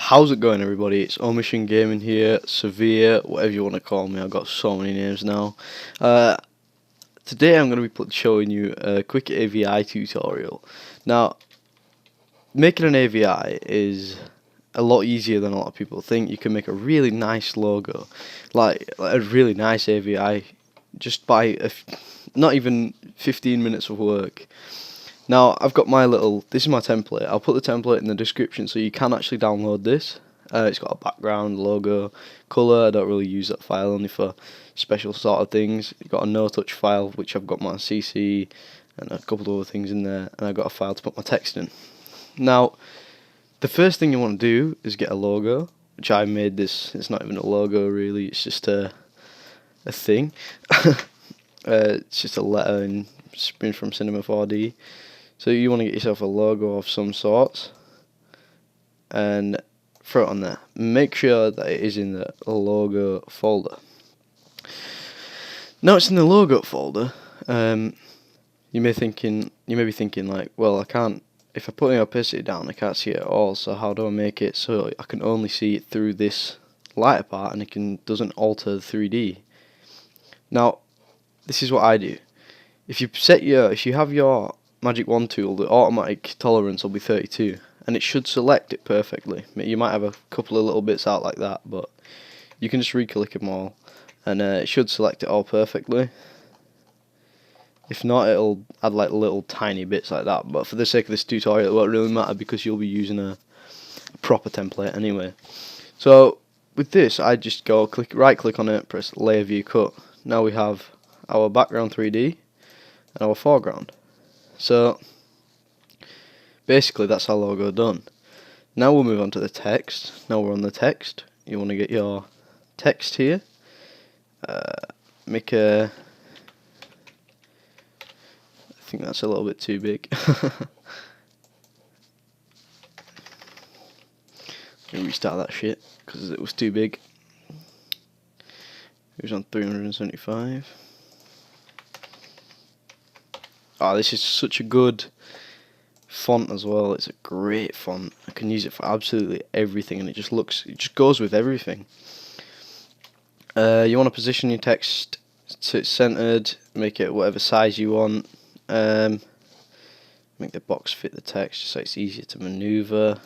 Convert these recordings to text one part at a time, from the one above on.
How's it going, everybody? It's Omission Gaming here, Severe, whatever you want to call me. I've got so many names now. Today I'm going to be showing you a quick AVI tutorial. Now, making an AVI is a lot easier than a lot of people think. You can make a really nice logo, like a really nice AVI, just by not even 15 minutes of work. Now, I've got this is my template. I'll put the template in the description so you can actually download this. It's got a background, logo, colour. I don't really use that file, only for special sort of things. You've got a no-touch file, which I've got my CC and a couple of other things in there, and I've got a file to put my text in. Now, the first thing you want to do is get a logo, which I made this. It's not even a logo, really. It's just a thing. It's just a letter in Spring from Cinema 4D. So you want to get yourself a logo of some sort and throw it on there. Make sure that it is in the logo folder. Now it's in the logo folder. You may be thinking like, well, I can't. If I put the opacity down, I can't see it at all. So how do I make it so I can only see it through this lighter part and it doesn't alter the 3D? Now, this is what I do. If you have your Magic Wand tool, the automatic tolerance will be 32, and it should select it perfectly. You might have a couple of little bits out like that, but you can just re-click them all, and it should select it all perfectly. If not, it'll add like little tiny bits like that, but for the sake of this tutorial it won't really matter because you'll be using a proper template anyway. So with this, I just go right click on it, press Layer View Cut. Now we have our background 3D and our foreground. So basically that's our logo done. Now we'll move on to the text. Now we're on the text. You want to get your text here. Make a. I think that's a little bit too big. Restart that shit because it was too big. It was on 375. Oh, this is such a good font as well. It's a great font. I can use it for absolutely everything, and it just goes with everything. You want to position your text so it's centered. Make it whatever size you want. Make the box fit the text just so it's easier to maneuver.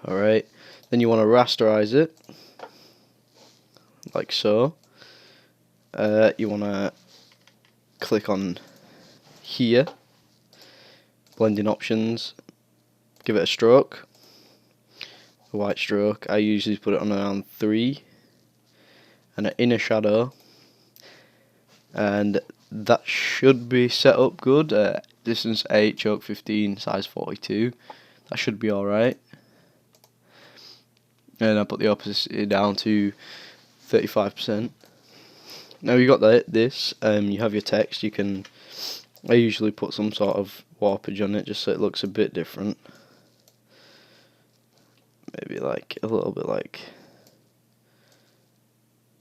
Alright. Then you want to rasterize it, like so. You want to click on here, blending options, give it a stroke, a white stroke. I usually put it on around 3, and an inner shadow, and that should be set up good. Distance 8, choke 15, size 42. That should be alright. And I put the opacity down to 35%. Now you got this. You have your text. I usually put some sort of warpage on it just so it looks a bit different. Maybe like a little bit like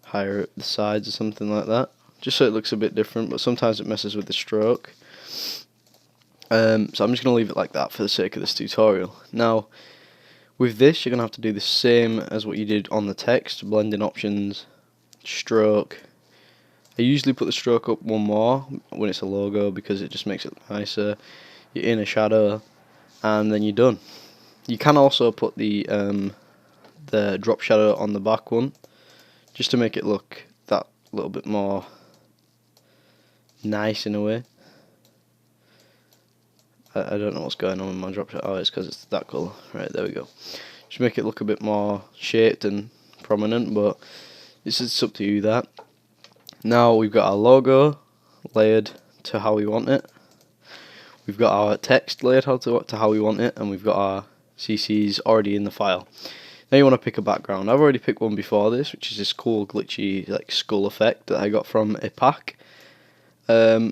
higher at the sides or something like that, just so it looks a bit different, but sometimes it messes with the stroke. So I'm just going to leave it like that for the sake of this tutorial. Now with this you're going to have to do the same as what you did on the text. Blending options, stroke. I usually put the stroke up one more when it's a logo because it just makes it nicer. Your inner shadow, and then you're done. You can also put the drop shadow on the back one, just to make it look that little bit more nice in a way. I don't know what's going on with my drop shadow. Oh, it's because it's that colour. Right, there we go. Just make it look a bit more shaped and prominent, but it's up to you that. Now we've got our logo layered to how we want it. We've got our text layered to how we want it, and we've got our CCs already in the file. Now you want to pick a background. I've already picked one before this, which is this cool glitchy like skull effect that I got from a pack. I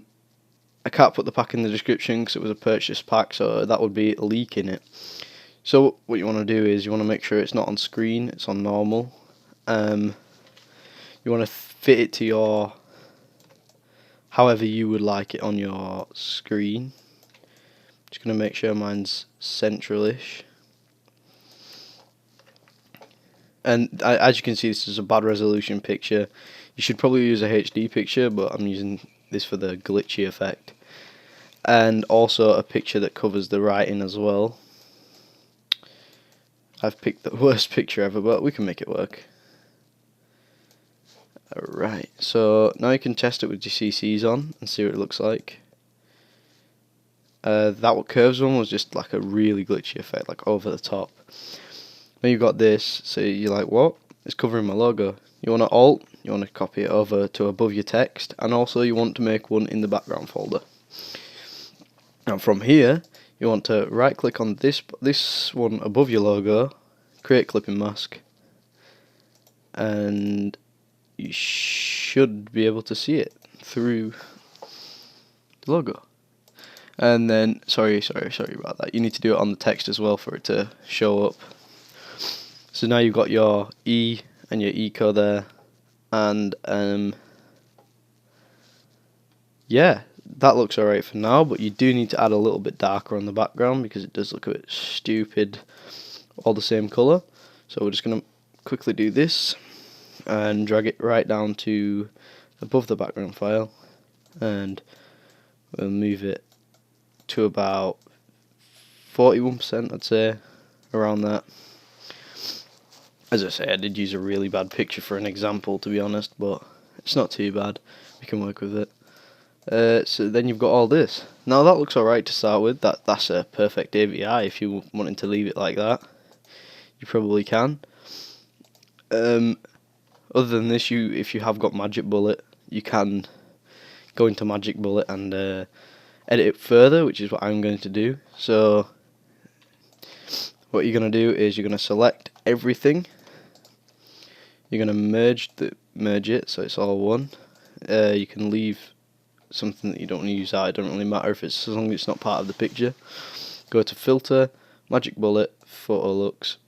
can't put the pack in the description because it was a purchase pack, so that would be leaking it. So what you want to do is you want to make sure it's not on screen, it's on normal. You want to fit it to your however you would like it on your screen. Just going to make sure mine's central-ish. And as you can see, this is a bad resolution picture. You should probably use a HD picture, but I'm using this for the glitchy effect. And also a picture that covers the writing as well. I've picked the worst picture ever, but we can make it work. Alright, so now you can test it with your CCs on and see what it looks like. That curves one was just like a really glitchy effect, like over the top. Now you've got this, so you're like, what? It's covering my logo. You want to alt, you want to copy it over to above your text, and also you want to make one in the background folder. Now from here, you want to right click on this one above your logo, create clipping mask, and you should be able to see it through the logo. And then, sorry about that, you need to do it on the text as well for it to show up. So now you've got your E and your eco there, and yeah, that looks alright for now, but you do need to add a little bit darker on the background because it does look a bit stupid, all the same colour. So we're just going to quickly do this and drag it right down to above the background file, and we'll move it to about 41%, I'd say, around that. As I say, I did use a really bad picture for an example, to be honest, but it's not too bad. We can work with it. So then you've got all this. Now that looks alright to start with. That's a perfect AVI. If you wanted to leave it like that, you probably can. Other than this, if you have got Magic Bullet, you can go into Magic Bullet and edit it further, which is what I'm going to do. So what you're going to do is you're going to select everything. You're going to merge it so it's all one. You can leave something that you don't want to use out. It doesn't really matter if it's, as long as it's not part of the picture. Go to Filter, Magic Bullet, Photo Looks.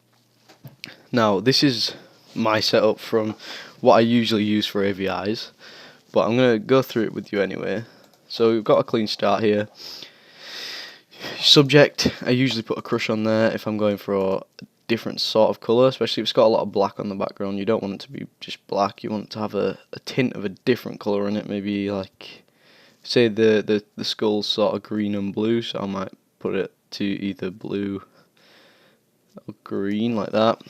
Now this is my setup from what I usually use for AVIs, but I'm going to go through it with you anyway. So we've got a clean start here. Subject, I usually put a crush on there if I'm going for a different sort of colour, especially if it's got a lot of black on the background. You don't want it to be just black, you want it to have a tint of a different colour in it, maybe like, say the skull's sort of green and blue, so I might put it to either blue or green, like that.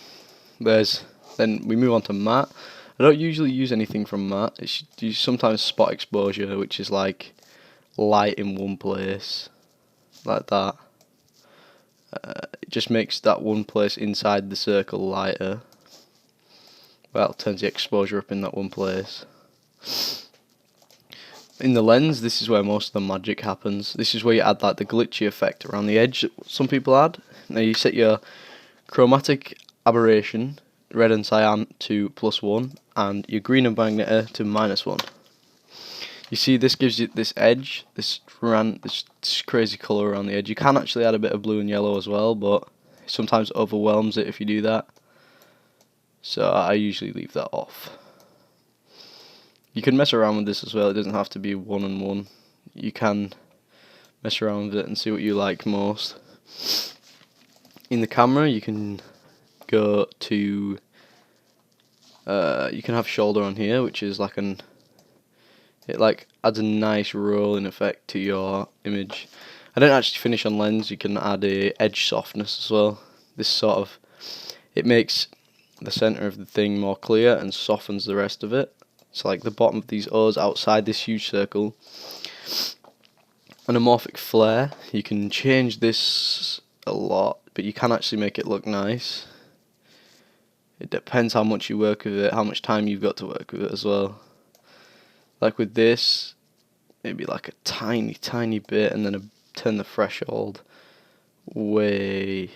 Then we move on to matte. I don't usually use anything from matte. You sometimes spot exposure, which is like light in one place, like that. It just makes that one place inside the circle lighter. Well, it turns the exposure up in that one place. In the lens, this is where most of the magic happens. This is where you add like the glitchy effect around the edge that some people add. Now you set your chromatic aberration, red and cyan, to +1, and your green and magenta to -1. You see, this gives you this edge, this crazy colour around the edge. You can actually add a bit of blue and yellow as well, but it sometimes overwhelms it if you do that. So I usually leave that off. You can mess around with this as well. It doesn't have to be 1 and 1. You can mess around with it and see what you like most. In the camera, you can go to you can have shoulder on here, which is like it like adds a nice rolling effect to your image. I don't actually finish on lens. You can add a edge softness as well. This sort of, it makes the center of the thing more clear and softens the rest of it. So like the bottom of these O's outside this huge circle. Anamorphic flare, you can change this a lot, but you can actually make it look nice. It depends how much you work with it, how much time you've got to work with it as well. Like with this, maybe like a tiny bit, and then turn the threshold way.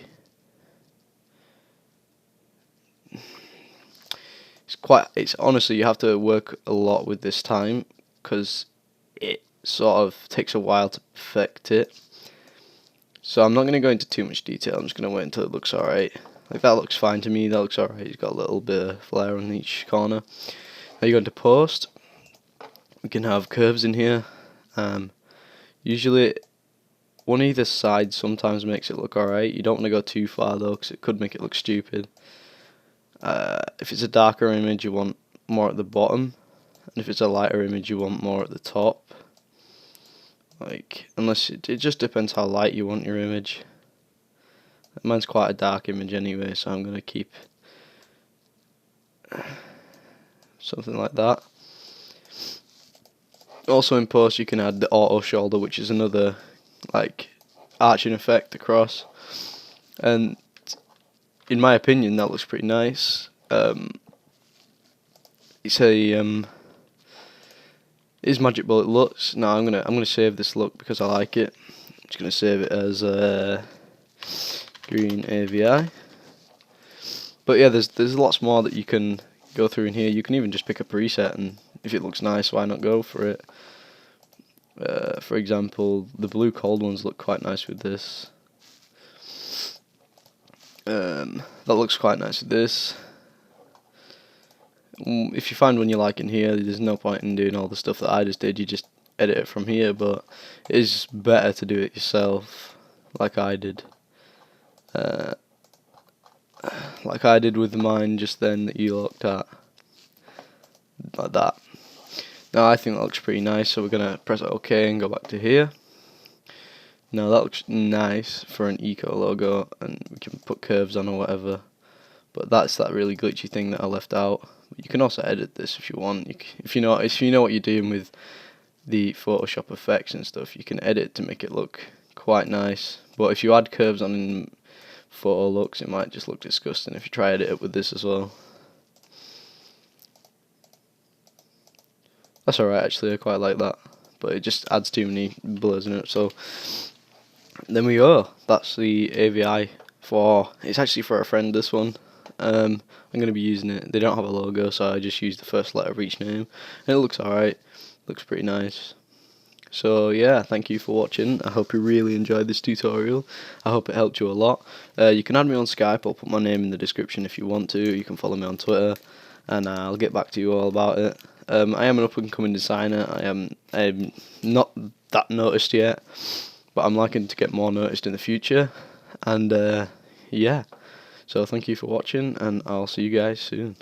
It's honestly, you have to work a lot with this time because it sort of takes a while to perfect it. So I'm not going to go into too much detail. I'm just going to wait until it looks alright. Like that looks fine to me. That looks alright. It's got a little bit of flare on each corner. Now you go into post. We can have curves in here. Usually one either side sometimes makes it look alright. You don't want to go too far though, because it could make it look stupid. If it's a darker image, you want more at the bottom, and if it's a lighter image, you want more at the top. Like, unless it just depends how light you want your image. Mine's quite a dark image anyway, so I'm gonna keep something like that. Also in post you can add the auto shoulder, which is another like arching effect across, and in my opinion that looks pretty nice. It's a is Magic Bullet looks. No, I'm gonna save this look because I like it. I'm just gonna save it as green AVI. But yeah, there's lots more that you can go through in here. You can even just pick a preset, and if it looks nice, why not go for it? For example, the blue cold ones look quite nice with this. That looks quite nice with this. If you find one you like in here, there's no point in doing all the stuff that I just did. You just edit it from here, but it is better to do it yourself, like I did. Like I did with mine just then that you looked at, like that. Now I think that looks pretty nice, so we're gonna press OK and go back to here. Now that looks nice for an eco logo, and we can put curves on or whatever. But that's that really glitchy thing that I left out. You can also edit this if you want. If you know what you're doing with the Photoshop effects and stuff, you can edit to make it look quite nice. But if you add curves on in photo looks, it might just look disgusting if you try edit it with this as well. That's alright actually, I quite like that, but it just adds too many blurs in it. So then we go. That's the AVI for. It's actually for a friend, this one. I'm going to be using it. They don't have a logo, so I just use the first letter of each name, and it looks alright. Looks pretty nice. So yeah, thank you for watching. I hope you really enjoyed this tutorial. I hope it helped you a lot. You can add me on Skype. I'll put my name in the description if you want to. You can follow me on Twitter, and I'll get back to you all about it. I am an up-and-coming designer. I'm not that noticed yet, but I'm liking to get more noticed in the future. And yeah, so thank you for watching, and I'll see you guys soon.